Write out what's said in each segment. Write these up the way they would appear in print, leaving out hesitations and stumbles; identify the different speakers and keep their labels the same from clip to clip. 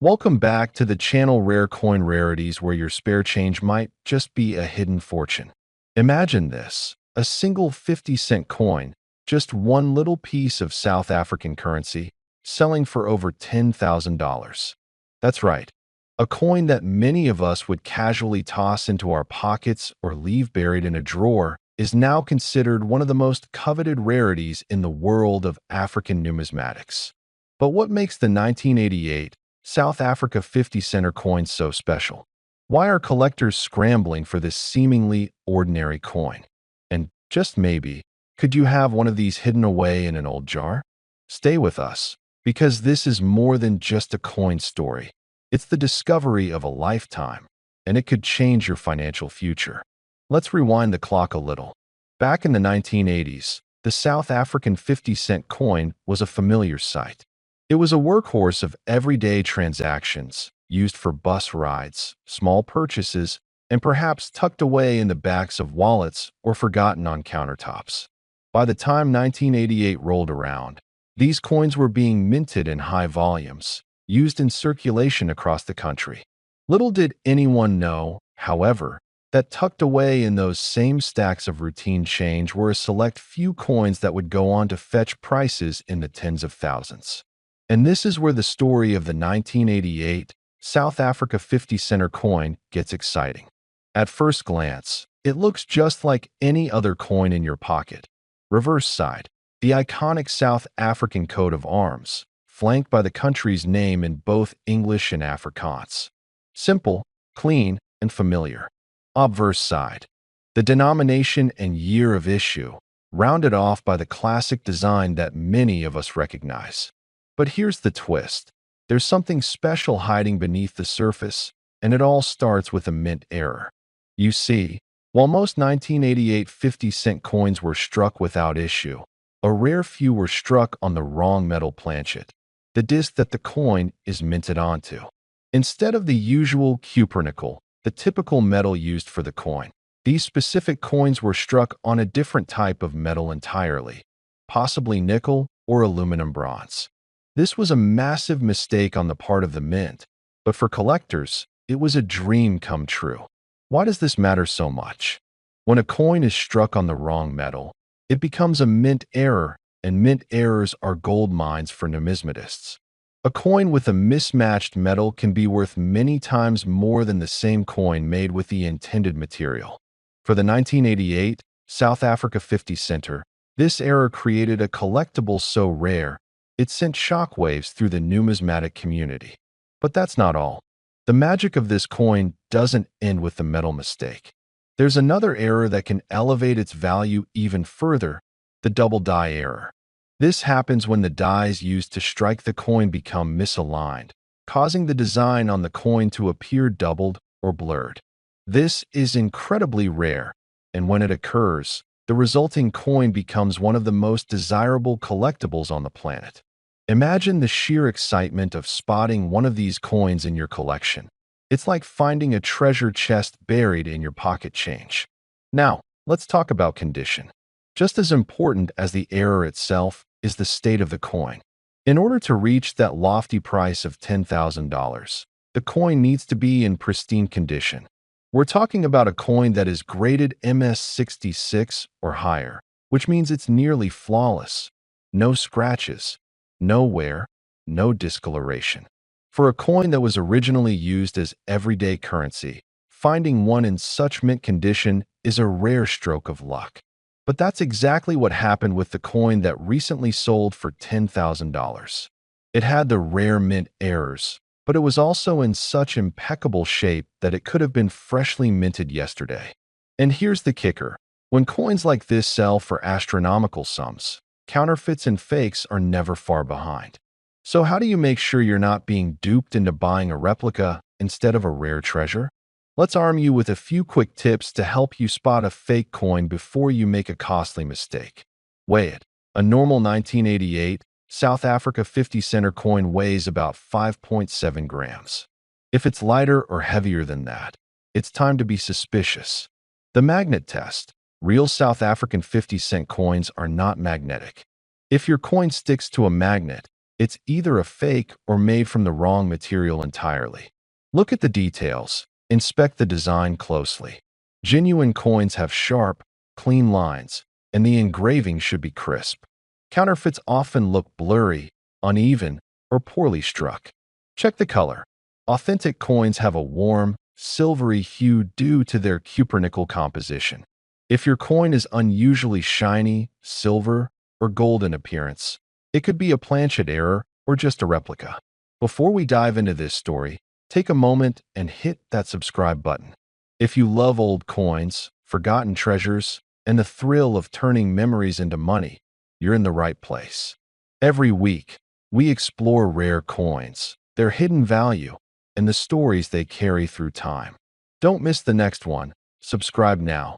Speaker 1: Welcome back to the channel Rare Coin Rarities, where your spare change might just be a hidden fortune. Imagine this, a single 50-cent coin, just one little piece of South African currency, selling for over $10,000. That's right, a coin that many of us would casually toss into our pockets or leave buried in a drawer is now considered one of the most coveted rarities in the world of African numismatics. But what makes the 1988 South Africa 50-center coin so special? Why are collectors scrambling for this seemingly ordinary coin? And just maybe, could you have one of these hidden away in an old jar? Stay with us, because this is more than just a coin story. It's the discovery of a lifetime, and it could change your financial future. Let's rewind the clock a little. Back in the 1980s, the South African 50-cent coin was a familiar sight. It was a workhorse of everyday transactions, used for bus rides, small purchases, and perhaps tucked away in the backs of wallets or forgotten on countertops. By the time 1988 rolled around, these coins were being minted in high volumes, used in circulation across the country. Little did anyone know, however, that tucked away in those same stacks of routine change were a select few coins that would go on to fetch prices in the tens of thousands. And this is where the story of the 1988 South Africa 50-center coin gets exciting. At first glance, it looks just like any other coin in your pocket. Reverse side, the iconic South African coat of arms, flanked by the country's name in both English and Afrikaans. Simple, clean, and familiar. Obverse side, the denomination and year of issue, rounded off by the classic design that many of us recognize. But here's the twist. There's something special hiding beneath the surface, and it all starts with a mint error. You see, while most 1988 50-cent coins were struck without issue, a rare few were struck on the wrong metal planchet, the disc that the coin is minted onto. Instead of the usual cupronickel, the typical metal used for the coin, these specific coins were struck on a different type of metal entirely, possibly nickel or aluminum bronze. This was a massive mistake on the part of the mint, but for collectors, it was a dream come true. Why does this matter so much? When a coin is struck on the wrong metal, it becomes a mint error, and mint errors are gold mines for numismatists. A coin with a mismatched metal can be worth many times more than the same coin made with the intended material. For the 1988 South Africa 50 center, this error created a collectible so rare, it sent shockwaves through the numismatic community. But that's not all. The magic of this coin doesn't end with the metal mistake. There's another error that can elevate its value even further, the double die error. This happens when the dies used to strike the coin become misaligned, causing the design on the coin to appear doubled or blurred. This is incredibly rare, and when it occurs, the resulting coin becomes one of the most desirable collectibles on the planet. Imagine the sheer excitement of spotting one of these coins in your collection. It's like finding a treasure chest buried in your pocket change. Now, let's talk about condition. Just as important as the error itself is the state of the coin. In order to reach that lofty price of $10,000, the coin needs to be in pristine condition. We're talking about a coin that is graded MS66 or higher, which means it's nearly flawless. No scratches, no wear, no discoloration. For a coin that was originally used as everyday currency, finding one in such mint condition is a rare stroke of luck. But that's exactly what happened with the coin that recently sold for $10,000. It had the rare mint errors, but it was also in such impeccable shape that it could have been freshly minted yesterday. And here's the kicker. When coins like this sell for astronomical sums, counterfeits and fakes are never far behind. So how do you make sure you're not being duped into buying a replica instead of a rare treasure? Let's arm you with a few quick tips to help you spot a fake coin before you make a costly mistake. Weigh it. A normal 1988 South Africa 50-center coin weighs about 5.7 grams. If it's lighter or heavier than that, it's time to be suspicious. The magnet test. Real South African 50-cent coins are not magnetic. If your coin sticks to a magnet, It's either a fake or made from the wrong material entirely. Look at the details. Inspect the design closely. Genuine coins have sharp, clean lines, and the engraving should be crisp. Counterfeits often look blurry, uneven, or poorly struck. Check the color. Authentic coins have a warm, silvery hue due to their cupronickel composition. If your coin is unusually shiny, silver, or gold in appearance, it could be a planchet error or just a replica. Before we dive into this story, take a moment and hit that subscribe button. If you love old coins, forgotten treasures, and the thrill of turning memories into money, you're in the right place. Every week, we explore rare coins, their hidden value, and the stories they carry through time. Don't miss the next one. Subscribe now.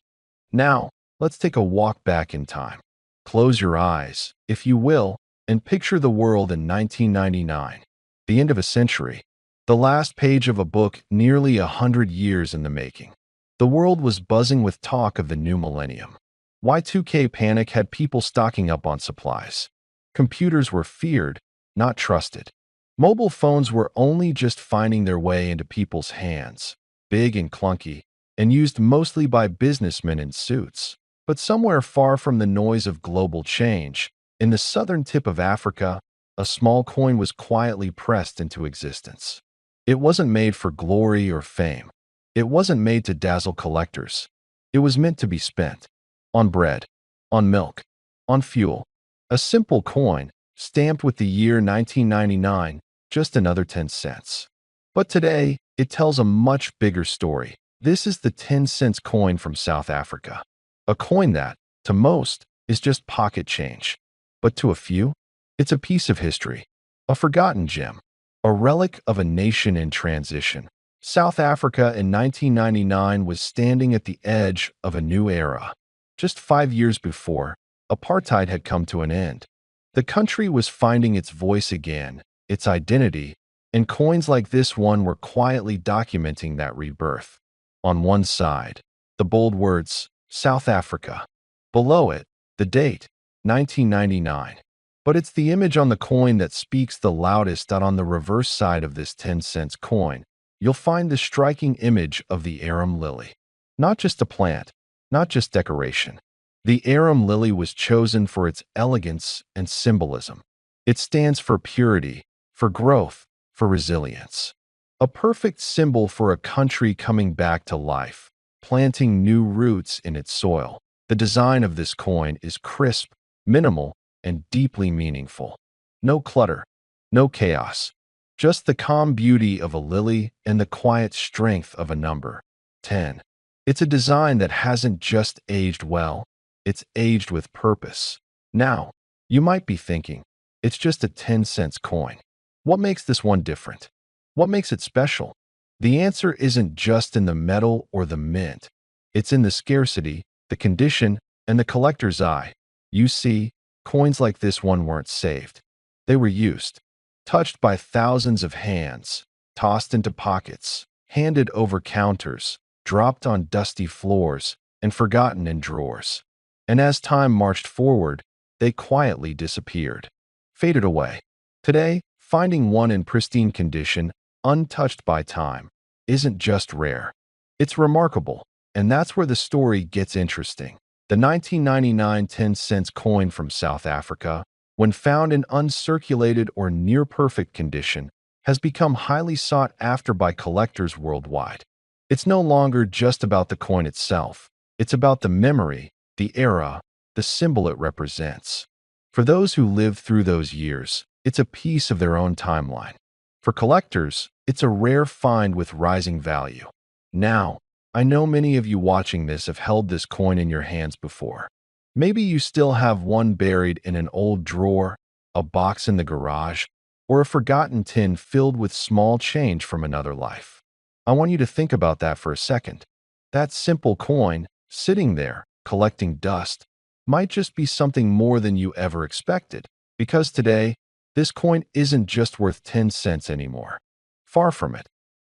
Speaker 1: Now, let's take a walk back in time. Close your eyes, if you will, and picture the world in 1999, the end of a century, the last page of a book nearly 100 years in the making. The world was buzzing with talk of the new millennium. Y2K panic had people stocking up on supplies. Computers were feared, not trusted. Mobile phones were only just finding their way into people's hands, big and clunky, and used mostly by businessmen in suits. But somewhere far from the noise of global change, in the southern tip of Africa, a small coin was quietly pressed into existence. It wasn't made for glory or fame. It wasn't made to dazzle collectors. It was meant to be spent on bread, on milk, on fuel. A simple coin, stamped with the year 1999, just another 10 cents. But today, it tells a much bigger story. This is the 10 cents coin from South Africa. A coin that, to most, is just pocket change. But to a few, it's a piece of history, a forgotten gem, a relic of a nation in transition. South Africa in 1999 was standing at the edge of a new era. Just 5 years before, apartheid had come to an end. The country was finding its voice again, its identity, and coins like this one were quietly documenting that rebirth. On one side, the bold words, South Africa. Below it, the date, 1999. But it's the image on the coin that speaks the loudest. That on the reverse side of this 10 cents coin, you'll find the striking image of the arum lily. Not just a plant, not just decoration. The arum lily was chosen for its elegance and symbolism. It stands for purity, for growth, for resilience. A perfect symbol for a country coming back to life, planting new roots in its soil. The design of this coin is crisp, minimal, and deeply meaningful. No clutter, no chaos, just the calm beauty of a lily and the quiet strength of a number, 10. It's a design that hasn't just aged well, it's aged with purpose. Now, you might be thinking, it's just a 10 cents coin. What makes this one different? What makes it special? The answer isn't just in the metal or the mint. It's in the scarcity, the condition, and the collector's eye. You see, coins like this one weren't saved. They were used, touched by thousands of hands, tossed into pockets, handed over counters, dropped on dusty floors, and forgotten in drawers. And as time marched forward, they quietly disappeared, faded away. Today, finding one in pristine condition, untouched by time, isn't just rare. It's remarkable, and that's where the story gets interesting. The 1999 10 cents coin from South Africa, when found in uncirculated or near-perfect condition, has become highly sought after by collectors worldwide. It's no longer just about the coin itself. It's about the memory, the era, the symbol it represents. For those who lived through those years, it's a piece of their own timeline. For collectors, it's a rare find with rising value. Now, I know many of you watching this have held this coin in your hands before. Maybe you still have one buried in an old drawer, a box in the garage, or a forgotten tin filled with small change from another life. I want you to think about that for a second. That simple coin, sitting there, collecting dust, might just be something more than you ever expected, because today, this coin isn't just worth 10 cents anymore. Far from it.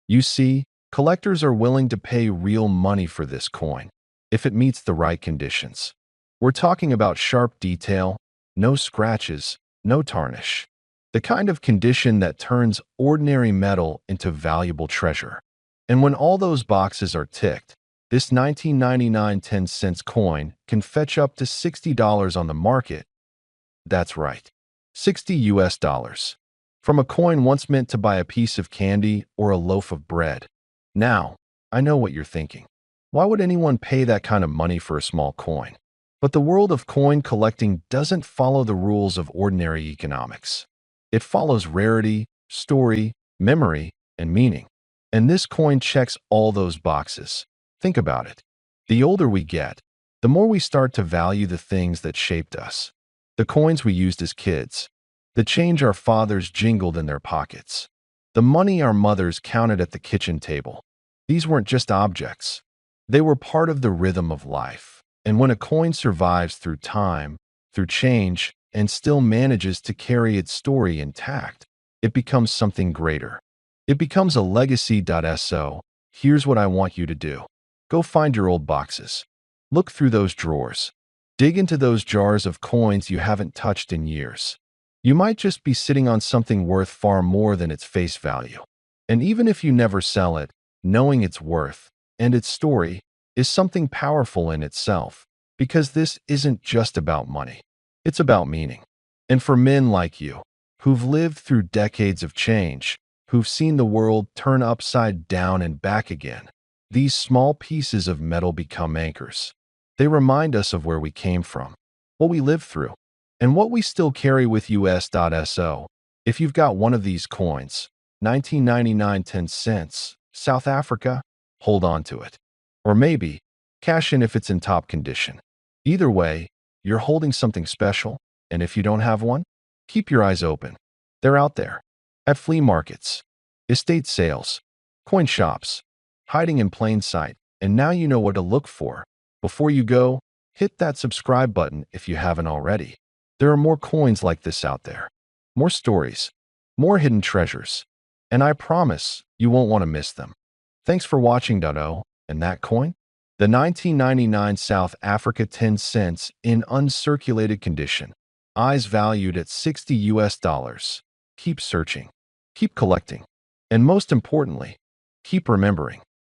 Speaker 1: You see, collectors are willing to pay real money for this coin, if it meets the right conditions. We're talking about sharp detail, no scratches, no tarnish. the kind of condition that turns ordinary metal into valuable treasure. And when all those boxes are ticked, this 1999 10-cent coin can fetch up to $60 on the market. That's right, 60 US dollars. From a coin once meant to buy a piece of candy or a loaf of bread. Now, I know what you're thinking. Why would anyone pay that kind of money for a small coin? But the world of coin collecting doesn't follow the rules of ordinary economics. It follows rarity, story, memory, and meaning. And this coin checks all those boxes. Think about it. The older we get, the more we start to value the things that shaped us. The coins we used as kids, the change our fathers jingled in their pockets, the money our mothers counted at the kitchen table. These weren't just objects. They were part of the rhythm of life. And when a coin survives through time, through change, and still manages to carry its story intact, it becomes something greater. It becomes a legacy. So, here's what I want you to do. Go find your old boxes. Look through those drawers. Dig into those jars of coins you haven't touched in years. You might just be sitting on something worth far more than its face value. And even if you never sell it, knowing its worth and its story is something powerful in itself, because this isn't just about money. It's about meaning. And for men like you, who've lived through decades of change, who've seen the world turn upside down and back again, these small pieces of metal become anchors. They remind us of where we came from, what we lived through, and what we still carry with us. So, if you've got one of these coins, 1999 10 cents, South Africa, hold on to it. Or maybe, cash in if it's in top condition. Either way, you're holding something special, and if you don't have one, keep your eyes open. They're out there. At flea markets, estate sales, coin shops, hiding in plain sight, and now you know what to look for. Before you go, hit that subscribe button if you haven't already. There are more coins like this out there. More stories, more hidden treasures, and I promise you won't want to miss them. Thanks for watching. And that coin? The 1999 South Africa 10 cents in uncirculated condition. Eyes valued at 60 US dollars. Keep searching, keep collecting, and most importantly, keep remembering.